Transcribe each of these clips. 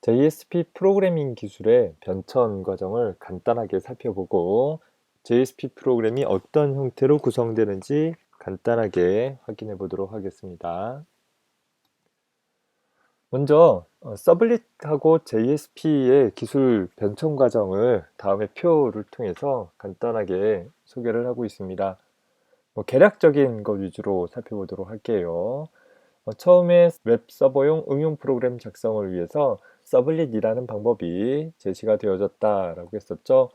JSP 프로그래밍 기술의 변천 과정을 간단하게 살펴보고 JSP 프로그램이 어떤 형태로 구성되는지 간단하게 확인해 보도록 하겠습니다. 먼저 서블릿하고 JSP의 기술 변천 과정을 다음의 표를 통해서 간단하게 소개를 하고 있습니다. 개략적인 것 위주로 살펴보도록 할게요. 처음에 웹 서버용 응용 프로그램 작성을 위해서 서블릿이라는 방법이 제시가 되어졌다라고 했었죠.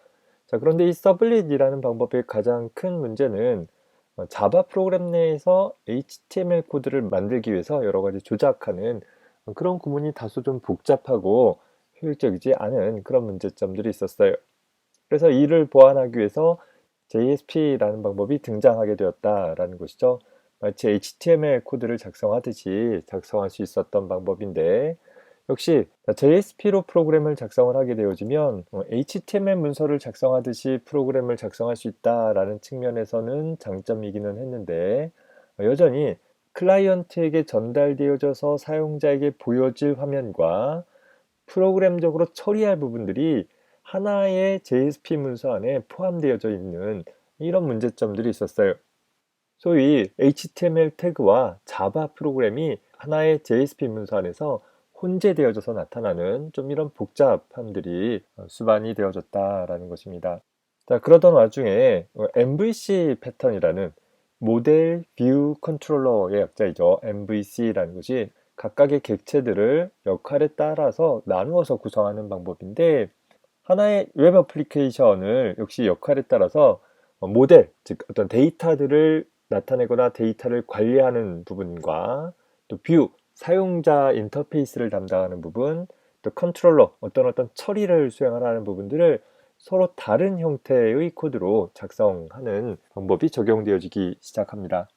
자, 그런데 이 서블릿이라는 방법의 가장 큰 문제는 자바 프로그램 내에서 HTML 코드를 만들기 위해서 여러 가지 조작하는 그런 구문이 다소 좀 복잡하고 효율적이지 않은 그런 문제점들이 있었어요. 그래서 이를 보완하기 위해서 JSP라는 방법이 등장하게 되었다라는 것이죠. 마치 HTML 코드를 작성하듯이 작성할 수 있었던 방법인데, 역시 JSP로 프로그램을 작성을 하게 되어지면 HTML 문서를 작성하듯이 프로그램을 작성할 수 있다라는 측면에서는 장점이기는 했는데, 여전히 클라이언트에게 전달되어져서 사용자에게 보여질 화면과 프로그램적으로 처리할 부분들이 하나의 JSP 문서 안에 포함되어져 있는 이런 문제점들이 있었어요. 소위 HTML 태그와 자바 프로그램이 하나의 JSP 문서 안에서 혼재되어져서 나타나는 좀 이런 복잡함들이 수반이 되어졌다라는 것입니다. 자, 그러던 와중에 MVC 패턴이라는 모델 뷰 컨트롤러의 약자이죠. MVC라는 것이 각각의 객체들을 역할에 따라서 나누어서 구성하는 방법인데, 하나의 웹 애플리케이션을 역시 역할에 따라서 모델, 즉 어떤 데이터들을 나타내거나 데이터를 관리하는 부분과 또 뷰, 사용자 인터페이스를 담당하는 부분, 또 컨트롤러, 어떤 처리를 수행하는 부분들을 서로 다른 형태의 코드로 작성하는 방법이 적용되어지기 시작합니다.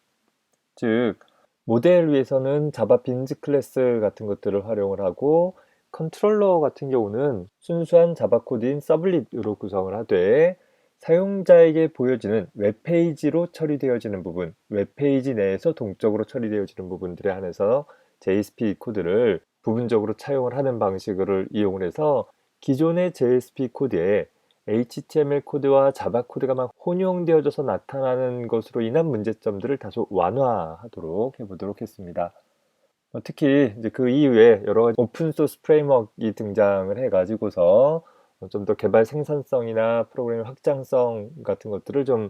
즉, 모델 위에서는 자바 빈즈 클래스 같은 것들을 활용을 하고, 컨트롤러 같은 경우는 순수한 자바 코드인 서블릿으로 구성을 하되, 사용자에게 보여지는 웹페이지로 처리되어지는 부분, 웹페이지 내에서 동적으로 처리되어지는 부분들에 한해서 JSP 코드를 부분적으로 차용을 하는 방식을 이용을 해서 기존의 JSP 코드에 HTML 코드와 자바 코드가 막 혼용되어져서 나타나는 것으로 인한 문제점들을 다소 완화하도록 해보도록 했습니다. 특히 이제 그 이후에 여러 가지 오픈소스 프레임워크가 등장을 해가지고서 좀 더 개발 생산성이나 프로그램 확장성 같은 것들을 좀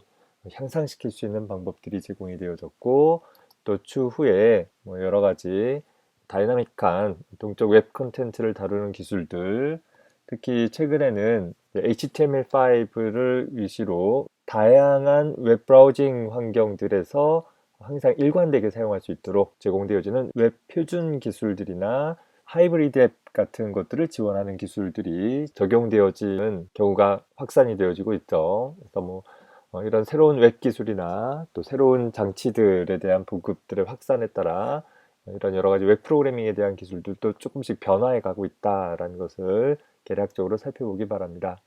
향상시킬 수 있는 방법들이 제공이 되어졌고, 또 추후에 여러 가지 다이나믹한 동적 웹 콘텐츠를 다루는 기술들, 특히 최근에는 HTML5를 위시로 다양한 웹 브라우징 환경들에서 항상 일관되게 사용할 수 있도록 제공되어지는 웹 표준 기술들이나 하이브리드 앱 같은 것들을 지원하는 기술들이 적용되어지는 경우가 확산이 되어지고 있죠. 그래서 이런 새로운 웹 기술이나 또 새로운 장치들에 대한 보급들의 확산에 따라 이런 여러 가지 웹 프로그래밍에 대한 기술들도 조금씩 변화해 가고 있다라는 것을 개략적으로 살펴보기 바랍니다.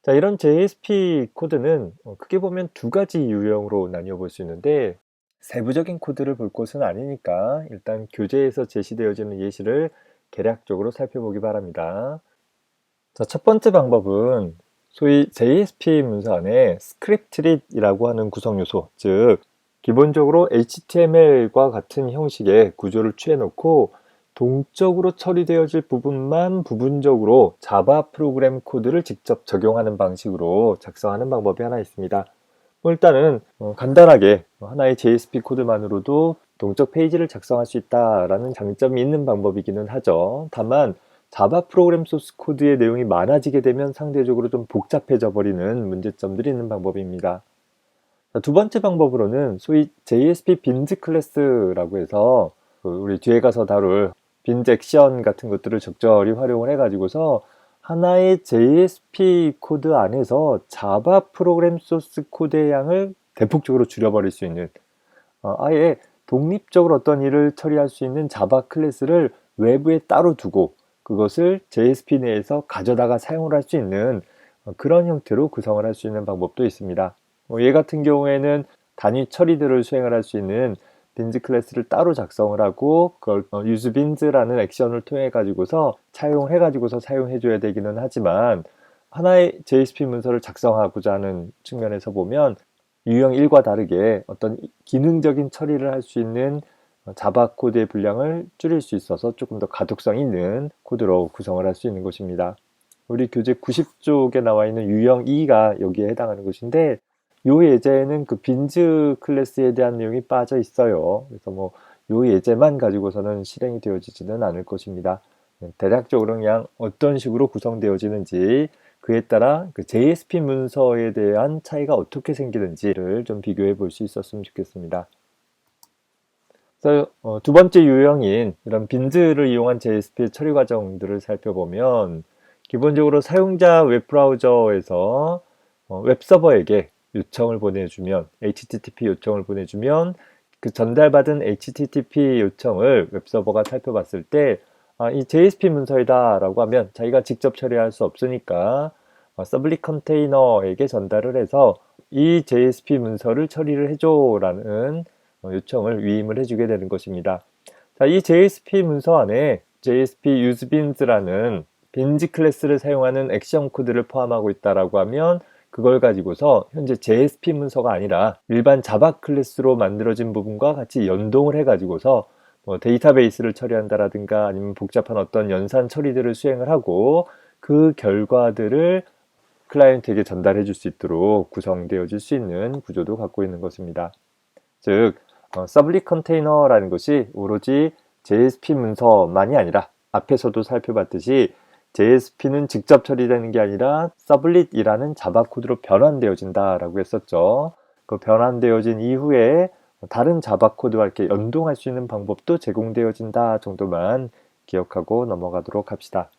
자, 이런 JSP 코드는 크게 보면 두 가지 유형으로 나뉘어 볼 수 있는데, 세부적인 코드를 볼 것은 아니니까 일단 교재에서 제시되어지는 예시를 개략적으로 살펴보기 바랍니다. 자, 첫 번째 방법은 소위 JSP 문서 안에 스크립트릿이라고 하는 구성 요소, 즉 기본적으로 HTML과 같은 형식의 구조를 취해 놓고 동적으로 처리되어질 부분만 부분적으로 자바 프로그램 코드를 직접 적용하는 방식으로 작성하는 방법이 하나 있습니다. 일단은 간단하게 하나의 JSP 코드만으로도 동적 페이지를 작성할 수 있다라는 장점이 있는 방법이기는 하죠. 다만 자바 프로그램 소스 코드의 내용이 많아지게 되면 상대적으로 좀 복잡해져 버리는 문제점들이 있는 방법입니다. 두 번째 방법으로는 소위 JSP 빈즈 클래스라고 해서 우리 뒤에 가서 다룰 빈즈 액션 같은 것들을 적절히 활용을 해가지고서 하나의 JSP 코드 안에서 자바 프로그램 소스 코드의 양을 대폭적으로 줄여버릴 수 있는, 아예 독립적으로 어떤 일을 처리할 수 있는 자바 클래스를 외부에 따로 두고 그것을 JSP 내에서 가져다가 사용을 할 수 있는 그런 형태로 구성을 할 수 있는 방법도 있습니다. 얘 같은 경우에는 단위 처리들을 수행을 할 수 있는 빈즈 클래스를 따로 작성을 하고 그걸 useBins라는 액션을 통해 가지고서 차용해 가지고서 사용해 줘야 되기는 하지만 하나의 JSP 문서를 작성하고자 하는 측면에서 보면 유형 1과 다르게 어떤 기능적인 처리를 할 수 있는 자바 코드의 분량을 줄일 수 있어서 조금 더 가독성 있는 코드로 구성을 할 수 있는 것입니다. 우리 교재 90쪽에 나와 있는 유형 2가 여기에 해당하는 것인데 이 예제에는 그 빈즈 클래스에 대한 내용이 빠져 있어요. 그래서 이 예제만 가지고서는 실행이 되어지지는 않을 것입니다. 대략적으로 그냥 어떤 식으로 구성되어지는지 그에 따라 그 JSP 문서에 대한 차이가 어떻게 생기는지를 좀 비교해 볼 수 있었으면 좋겠습니다. 그래서 두 번째 유형인 이런 빈즈를 이용한 JSP 처리 과정들을 살펴보면 기본적으로 사용자 웹브라우저에서 웹서버에게 요청을 보내주면 HTTP 요청을 보내주면 그 전달받은 HTTP 요청을 웹서버가 살펴봤을 때 이 JSP 문서이다 라고 하면 자기가 직접 처리할 수 없으니까 서블릿 컨테이너에게 전달을 해서 이 JSP 문서를 처리를 해줘 라는 요청을 위임을 해주게 되는 것입니다. 자, 이 JSP 문서 안에 JSP useBins라는 빈즈 클래스를 사용하는 액션 코드를 포함하고 있다라고 하면 그걸 가지고서 현재 JSP 문서가 아니라 일반 자바 클래스로 만들어진 부분과 같이 연동을 해가지고서 데이터베이스를 처리한다라든가 아니면 복잡한 어떤 연산 처리들을 수행을 하고 그 결과들을 클라이언트에게 전달해 줄 수 있도록 구성되어질 수 있는 구조도 갖고 있는 것입니다. 즉, 서블릿 컨테이너라는 것이 오로지 JSP 문서만이 아니라 앞에서도 살펴봤듯이 JSP는 직접 처리되는 게 아니라 서블릿이라는 자바 코드로 변환되어진다라고 했었죠. 그 변환되어진 이후에 다른 자바 코드와 이렇게 연동할 수 있는 방법도 제공되어진다 정도만 기억하고 넘어가도록 합시다.